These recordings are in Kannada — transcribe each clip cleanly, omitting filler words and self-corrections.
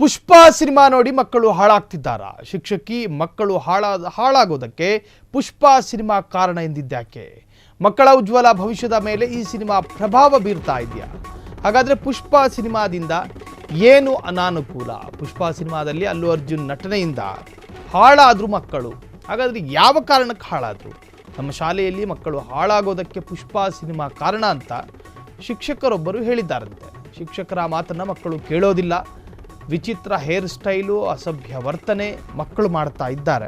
ಪುಷ್ಪ ಸಿನಿಮಾ ನೋಡಿ ಮಕ್ಕಳು ಹಾಳಾಗ್ತಿದ್ದಾರಾ? ಶಿಕ್ಷಕಿ ಮಕ್ಕಳು ಹಾಳಾಗೋದಕ್ಕೆ ಪುಷ್ಪ ಸಿನಿಮಾ ಕಾರಣ ಎಂದಿದ್ಯಾಕೆ? ಮಕ್ಕಳ ಉಜ್ವಲ ಭವಿಷ್ಯದ ಮೇಲೆ ಈ ಸಿನಿಮಾ ಪ್ರಭಾವ ಬೀರ್ತಾ ಇದೆಯಾ? ಹಾಗಾದರೆ ಪುಷ್ಪ ಸಿನಿಮಾದಿಂದ ಏನು ಅನಾನುಕೂಲ? ಪುಷ್ಪ ಸಿನಿಮಾದಲ್ಲಿ ಅಲ್ಲು ಅರ್ಜುನ್ ನಟನೆಯಿಂದ ಹಾಳಾದ್ರು ಮಕ್ಕಳು. ಹಾಗಾದರೆ ಯಾವ ಕಾರಣಕ್ಕೆ ಹಾಳಾದರು? ನಮ್ಮ ಶಾಲೆಯಲ್ಲಿ ಮಕ್ಕಳು ಹಾಳಾಗೋದಕ್ಕೆ ಪುಷ್ಪ ಸಿನಿಮಾ ಕಾರಣ ಅಂತ ಶಿಕ್ಷಕರೊಬ್ಬರು ಹೇಳಿದ್ದಾರಂತೆ. ಶಿಕ್ಷಕರ ಮಾತನ್ನು ಮಕ್ಕಳು ಕೇಳೋದಿಲ್ಲ. ವಿಚಿತ್ರ ಹೇರ್ ಸ್ಟೈಲು, ಅಸಭ್ಯ ವರ್ತನೆ ಮಕ್ಕಳು ಮಾಡ್ತಾ ಇದ್ದಾರೆ.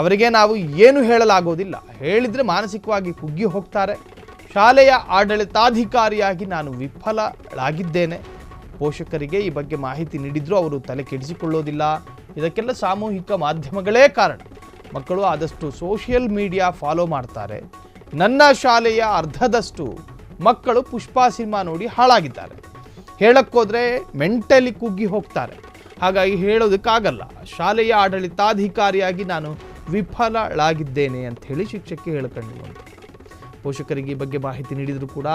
ಅವರಿಗೆ ನಾವು ಏನು ಹೇಳಲಾಗೋದಿಲ್ಲ. ಹೇಳಿದರೆ ಮಾನಸಿಕವಾಗಿ ಕುಗ್ಗಿ ಹೋಗ್ತಾರೆ. ಶಾಲೆಯ ಆಡಳಿತಾಧಿಕಾರಿಯಾಗಿ ನಾನು ವಿಫಲಳಾಗಿದ್ದೇನೆ. ಪೋಷಕರಿಗೆ ಈ ಬಗ್ಗೆ ಮಾಹಿತಿ ನೀಡಿದರೂ ಅವರು ತಲೆ ಕೆಡಿಸಿಕೊಳ್ಳೋದಿಲ್ಲ. ಇದಕ್ಕೆಲ್ಲ ಸಾಮೂಹಿಕ ಮಾಧ್ಯಮಗಳೇ ಕಾರಣ. ಮಕ್ಕಳು ಆದಷ್ಟು ಸೋಷಿಯಲ್ ಮೀಡಿಯಾ ಫಾಲೋ ಮಾಡ್ತಾರೆ. ನನ್ನ ಶಾಲೆಯ ಅರ್ಧದಷ್ಟು ಮಕ್ಕಳು ಪುಷ್ಪ ಸಿನಿಮಾ ನೋಡಿ ಹಾಳಾಗಿದ್ದಾರೆ. ಹೇಳಕ್ಕೋದ್ರೆ ಮೆಂಟಲಿ ಕುಗ್ಗಿ ಹೋಗ್ತಾರೆ. ಹಾಗಾಗಿ ಹೇಳೋದಕ್ಕಾಗಲ್ಲ. ಶಾಲೆಯ ಆಡಳಿತಾಧಿಕಾರಿಯಾಗಿ ನಾನು ವಿಫಲಳಾಗಿದ್ದೇನೆ ಅಂತ ಹೇಳಿ ಶಿಕ್ಷಕಿ ಹೇಳ್ಕೊಂಡು ಪೋಷಕರಿಗೆ ಈ ಬಗ್ಗೆ ಮಾಹಿತಿ ನೀಡಿದರೂ ಕೂಡ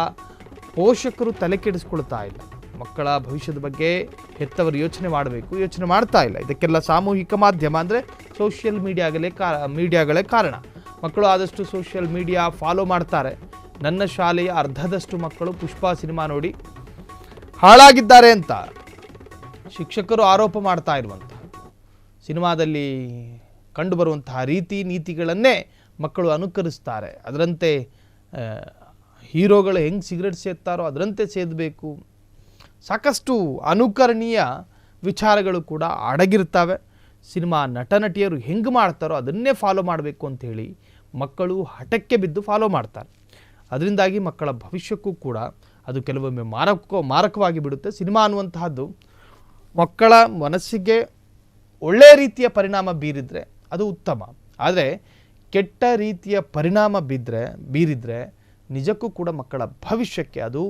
ಪೋಷಕರು ತಲೆ ಕೆಡಿಸ್ಕೊಳ್ತಾ ಇಲ್ಲ. ಮಕ್ಕಳ ಭವಿಷ್ಯದ ಬಗ್ಗೆ ಹೆತ್ತವರು ಯೋಚನೆ ಮಾಡಬೇಕು, ಯೋಚನೆ ಮಾಡ್ತಾ ಇಲ್ಲ. ಇದಕ್ಕೆಲ್ಲ ಸಾಮೂಹಿಕ ಮಾಧ್ಯಮ ಅಂದರೆ ಸೋಷಿಯಲ್ ಮೀಡಿಯಾಗಳೇ ಕಾರಣ. ಮಕ್ಕಳು ಆದಷ್ಟು ಸೋಷಿಯಲ್ ಮೀಡಿಯಾ ಫಾಲೋ ಮಾಡ್ತಾರೆ. ನನ್ನ ಶಾಲೆಯ ಅರ್ಧದಷ್ಟು ಮಕ್ಕಳು ಪುಷ್ಪ ಸಿನಿಮಾ ನೋಡಿ ಹಾಳಾಗಿದ್ದಾರೆ ಅಂತ ಶಿಕ್ಷಕರು ಆರೋಪ ಮಾಡ್ತಾ ಇರುವಂತಹ ಸಿನಿಮಾದಲ್ಲಿ ಕಂಡುಬರುವಂತಹ ರೀತಿ ನೀತಿಗಳನ್ನೇ ಮಕ್ಕಳು ಅನುಕರಿಸ್ತಾರೆ. ಅದರಂತೆ ಹೀರೋಗಳು ಹೆಂಗೆ ಸಿಗರೆಟ್ ಸೇದ್ತಾರೋ ಅದರಂತೆ ಸೇದಬೇಕು. ಸಾಕಷ್ಟು ಅನುಕರಣೀಯ ವಿಚಾರಗಳು ಕೂಡ ಅಡಗಿರ್ತವೆ. ಸಿನಿಮಾ ನಟ ನಟಿಯರು ಹೆಂಗೆ ಮಾಡ್ತಾರೋ ಅದನ್ನೇ ಫಾಲೋ ಮಾಡಬೇಕು ಅಂಥೇಳಿ ಮಕ್ಕಳು ಹಠಕ್ಕೆ ಬಿದ್ದು ಫಾಲೋ ಮಾಡ್ತಾರೆ. ಅದರಿಂದಾಗಿ ಮಕ್ಕಳ ಭವಿಷ್ಯಕ್ಕೂ ಕೂಡ ಅದು ಕೆಲವೊಮ್ಮೆ ಮಾರಕವಾಗಿ ಬಿಡುತ್ತೆ. ಸಿನಿಮಾ ಅನ್ನುವಂತಹದ್ದು ಮಕ್ಕಳ ಮನಸ್ಸಿಗೆ ಒಳ್ಳೆಯ ರೀತಿಯ ಪರಿಣಾಮ ಬೀರಿದರೆ ಅದು ಉತ್ತಮ. ಆದರೆ ಕೆಟ್ಟ ರೀತಿಯ ಪರಿಣಾಮ ಬೀರಿದರೆ ನಿಜಕ್ಕೂ ಕೂಡ ಮಕ್ಕಳ ಭವಿಷ್ಯಕ್ಕೆ ಅದು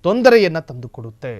ತೊಂದರೆಯನ್ನು ತಂದುಕೊಡುತ್ತೆ.